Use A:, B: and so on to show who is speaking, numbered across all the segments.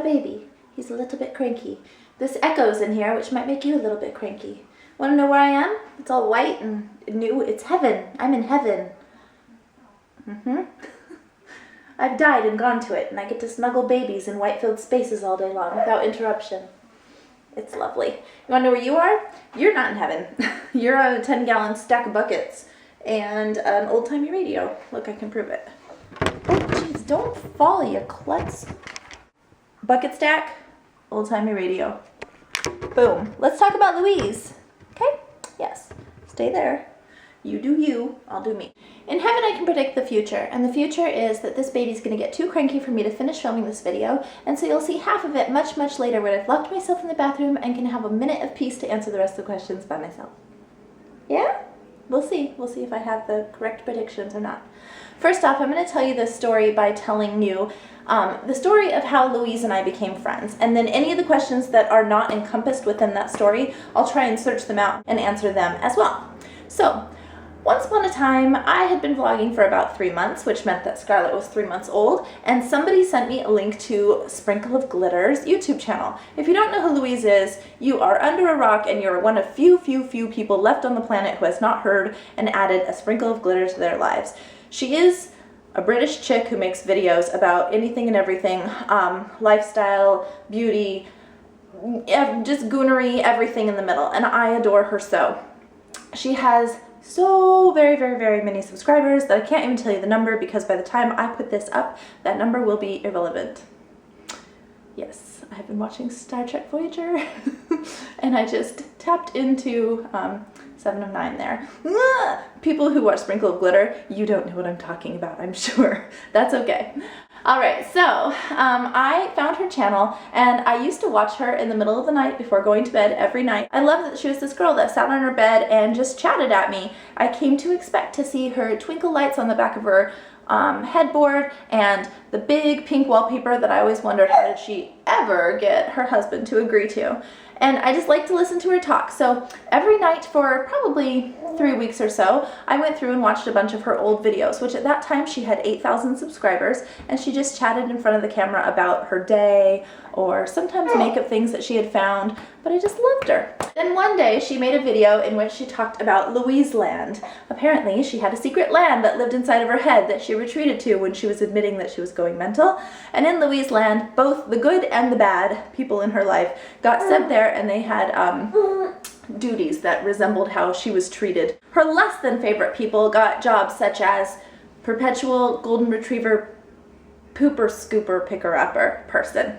A: baby. He's a little bit cranky. This echoes in here, which might make you a little bit cranky. Want to know where I am? It's all white and new. It's heaven. I'm in heaven. I've died and gone to it, and I get to snuggle babies in white-filled spaces all day long without interruption. It's lovely. You want to know where you are? You're not in heaven. You're on a 10-gallon stack of buckets and an old-timey radio. Look, I can prove it. Oh, jeez, don't fall, you klutz. Bucket stack, old-timey radio. Boom. Let's talk about Louise. Okay? Yes. Stay there. You do you, I'll do me. In heaven, I can predict the future, and the future is that this baby's gonna get too cranky for me to finish filming this video, and so you'll see half of it much, much later when I've locked myself in the bathroom and can have a minute of peace to answer the rest of the questions by myself. Yeah? We'll see. We'll see if I have the correct predictions or not. First off, I'm gonna tell you this story by telling you the story of how Louise and I became friends, and then any of the questions that are not encompassed within that story, I'll try and search them out and answer them as well. So, once upon a time, I had been vlogging for about 3 months, which meant that Scarlett was 3 months old, and somebody sent me a link to Sprinkleofglitter's YouTube channel. If you don't know who Louise is, you are under a rock and you're one of few people left on the planet who has not heard and added a sprinkle of glitter to their lives. She is a British chick who makes videos about anything and everything, lifestyle, beauty, just goonery, everything in the middle, and I adore her so. She has so very many subscribers that I can't even tell you the number because by the time I put this up, that number will be irrelevant. Yes, I've been watching Star Trek Voyager and I just tapped into 7 of 9 there. People who watch Sprinkle of Glitter, you don't know what I'm talking about, I'm sure. That's okay. Alright, so I found her channel and I used to watch her in the middle of the night before going to bed every night. I loved that she was this girl that sat on her bed and just chatted at me. I came to expect to see her twinkle lights on the back of her headboard and the big pink wallpaper that I always wondered how did she ever get her husband to agree to. And I just like to listen to her talk. So every night for probably 3 weeks or so, I went through and watched a bunch of her old videos, which at that time she had 8,000 subscribers, and she just chatted in front of the camera about her day or sometimes makeup things that she had found, but I just loved her. Then one day she made a video in which she talked about Louise Land. Apparently she had a secret land that lived inside of her head that she retreated to when she was admitting that she was going mental. And in Louise Land, both the good and the bad people in her life got sent there and they had duties that resembled how she was treated. Her less than favorite people got jobs such as perpetual golden retriever pooper scooper picker upper person.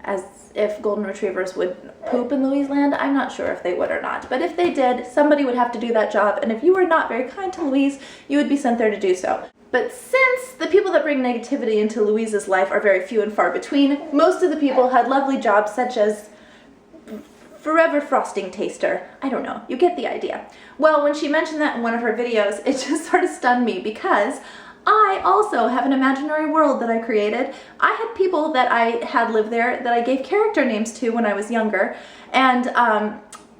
A: As if golden retrievers would poop in Louise Land. I'm not sure if they would or not, but if they did, somebody would have to do that job, and if you were not very kind to Louise, you would be sent there to do so. But since the people that bring negativity into Louise's life are very few and far between, most of the people had lovely jobs such as forever frosting taster. I don't know, you get the idea. Well, when she mentioned that in one of her videos, it just sort of stunned me because I also have an imaginary world that I created. I had people that I had lived there that I gave character names to when I was younger, and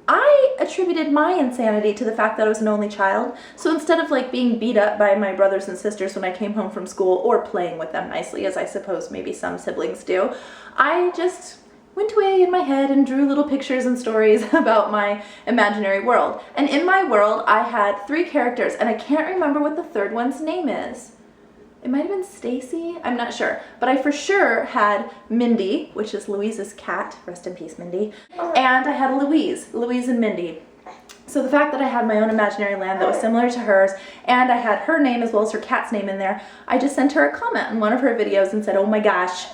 A: I attributed my insanity to the fact that I was an only child. So instead of like being beat up by my brothers and sisters when I came home from school or playing with them nicely, as I suppose maybe some siblings do, I just went away in my head and drew little pictures and stories about my imaginary world. And in my world, I had 3 characters, and I can't remember what the third one's name is. It might have been Stacy, I'm not sure, but I for sure had Mindy, which is Louise's cat, rest in peace Mindy, and I had Louise and Mindy. So the fact that I had my own imaginary land that was similar to hers, and I had her name as well as her cat's name in there, I just sent her a comment in one of her videos and said, oh my gosh,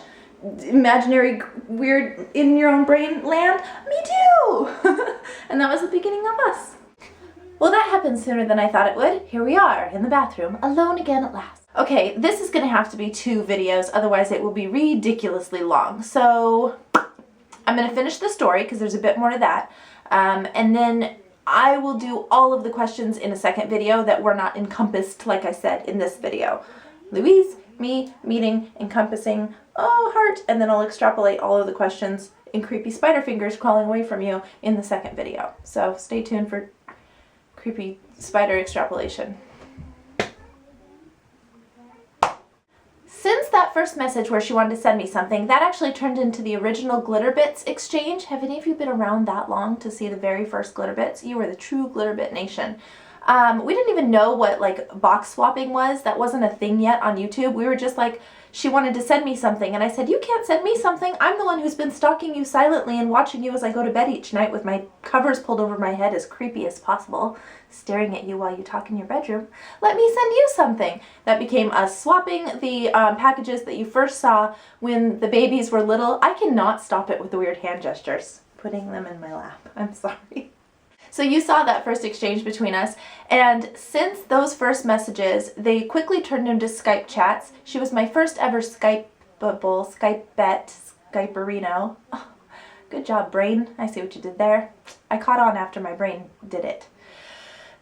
A: imaginary weird in your own brain land? Me too! And that was the beginning of us. Well, that happened sooner than I thought it would. Here we are in the bathroom, alone again at last. Okay, this is gonna have to be 2 videos, otherwise it will be ridiculously long. So I'm gonna finish the story because there's a bit more to that, and then I will do all of the questions in a second video that were not encompassed, like I said, in this video. Louise, me, meeting, encompassing, oh, heart, and then I'll extrapolate all of the questions in creepy spider fingers crawling away from you in the second video. So stay tuned for creepy spider extrapolation. since that first message where she wanted to send me something, that actually turned into the original Glitter Bits exchange. Have any of you been around that long to see the very first Glitter Bits? You were the true Glitter Bit nation. We didn't even know what like box swapping was. That wasn't a thing yet on YouTube. We were just like, she wanted to send me something and I said, you can't send me something. I'm the one who's been stalking you silently and watching you as I go to bed each night with my covers pulled over my head as creepy as possible, staring at you while you talk in your bedroom. Let me send you something. That became us swapping the packages that you first saw when the babies were little. I cannot stop it with the weird hand gestures. Putting them in my lap. I'm sorry. So you saw that first exchange between us, and since those first messages, they quickly turned into Skype chats. She was my first ever Skypeable, Skypette, Skyperino. Oh, good job, brain. I see what you did there. I caught on after my brain did it.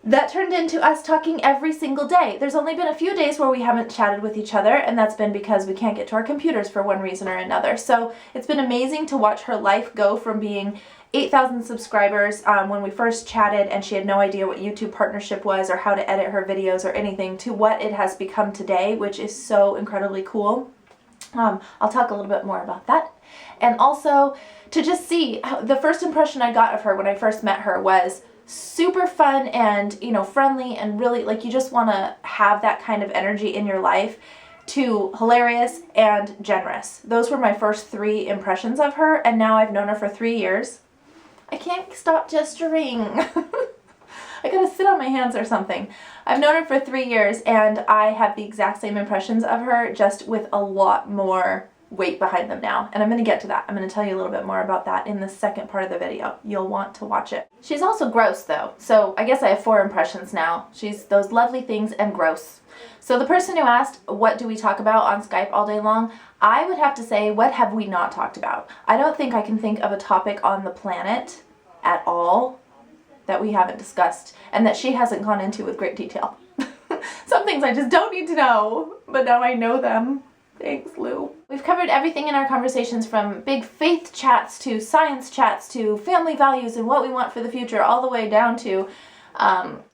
A: That turned into us talking every single day. There's only been a few days where we haven't chatted with each other, and that's been because we can't get to our computers for one reason or another. So it's been amazing to watch her life go from being 8,000 subscribers when we first chatted and she had no idea what YouTube partnership was or how to edit her videos or anything, to what it has become today, which is so incredibly cool. I'll talk a little bit more about that. And also to just see how, the first impression I got of her when I first met her was super fun and, you know, friendly and really like you just want to have that kind of energy in your life, to hilarious and generous. Those were my first 3 impressions of her, and now I've known her for 3 years. I can't stop gesturing. I gotta sit on my hands or something. I've known her for 3 years and I have the exact same impressions of her, just with a lot more weight behind them now. And I'm gonna get to that. I'm gonna tell you a little bit more about that in the second part of the video. You'll want to watch it. She's also gross though. So I guess I have 4 impressions now. She's those lovely things and gross. So the person who asked, what do we talk about on Skype all day long? I would have to say, what have we not talked about? I don't think I can think of a topic on the planet at all that we haven't discussed and that she hasn't gone into with great detail. Some things I just don't need to know, but now I know them. Thanks, Lou. We've covered everything in our conversations, from big faith chats to science chats to family values and what we want for the future, all the way down to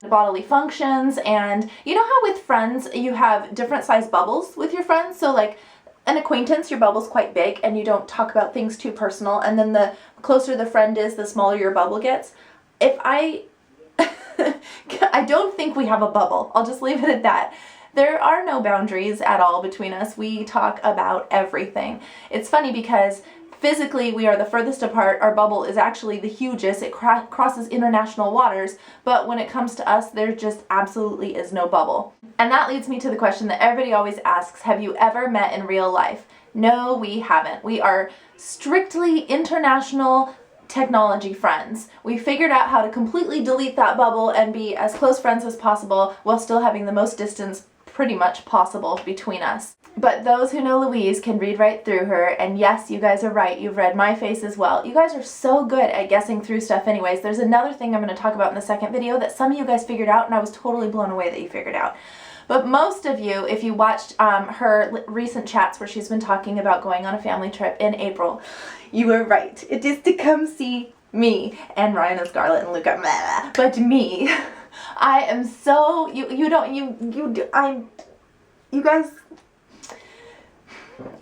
A: bodily functions. And you know how with friends you have different size bubbles with your friends? So like an acquaintance, your bubble's quite big and you don't talk about things too personal, and then the closer the friend is, the smaller your bubble gets. If I don't think we have a bubble. I'll just leave it at that. There are no boundaries at all between us. We talk about everything. It's funny because physically we are the furthest apart. Our bubble is actually the hugest. It crosses international waters, but when it comes to us, there just absolutely is no bubble. And that leads me to the question that everybody always asks, have you ever met in real life? No, we haven't. We are strictly international technology friends. We figured out how to completely delete that bubble and be as close friends as possible while still having the most distance pretty much possible between us. But those who know Louise can read right through her, and yes, you guys are right, you've read my face as well. You guys are so good at guessing through stuff anyways. There's another thing I'm going to talk about in the second video that some of you guys figured out, and I was totally blown away that you figured out. But most of you, if you watched her recent chats where she's been talking about going on a family trip in April, you were right. It is to come see me and Ryan and Scarlett and Luca, but me. I am so, you guys,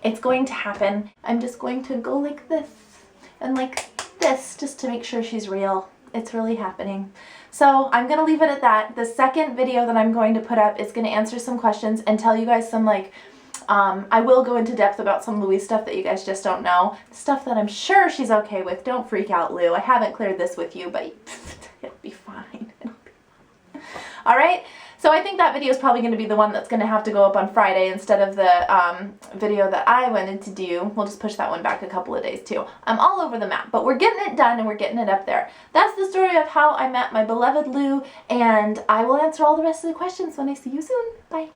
A: it's going to happen. I'm just going to go like this and like this just to make sure she's real. It's really happening. So I'm going to leave it at that. The second video that I'm going to put up is going to answer some questions and tell you guys some like, I will go into depth about some Louise stuff that you guys just don't know. Stuff that I'm sure she's okay with. Don't freak out, Lou. I haven't cleared this with you, but it'll be fine. It'll be fine. All right. So I think that video is probably going to be the one that's going to have to go up on Friday instead of the video that I wanted to do. We'll just push that one back a couple of days too. I'm all over the map, but we're getting it done and we're getting it up there. That's the story of how I met my beloved Lou, and I will answer all the rest of the questions when I see you soon. Bye.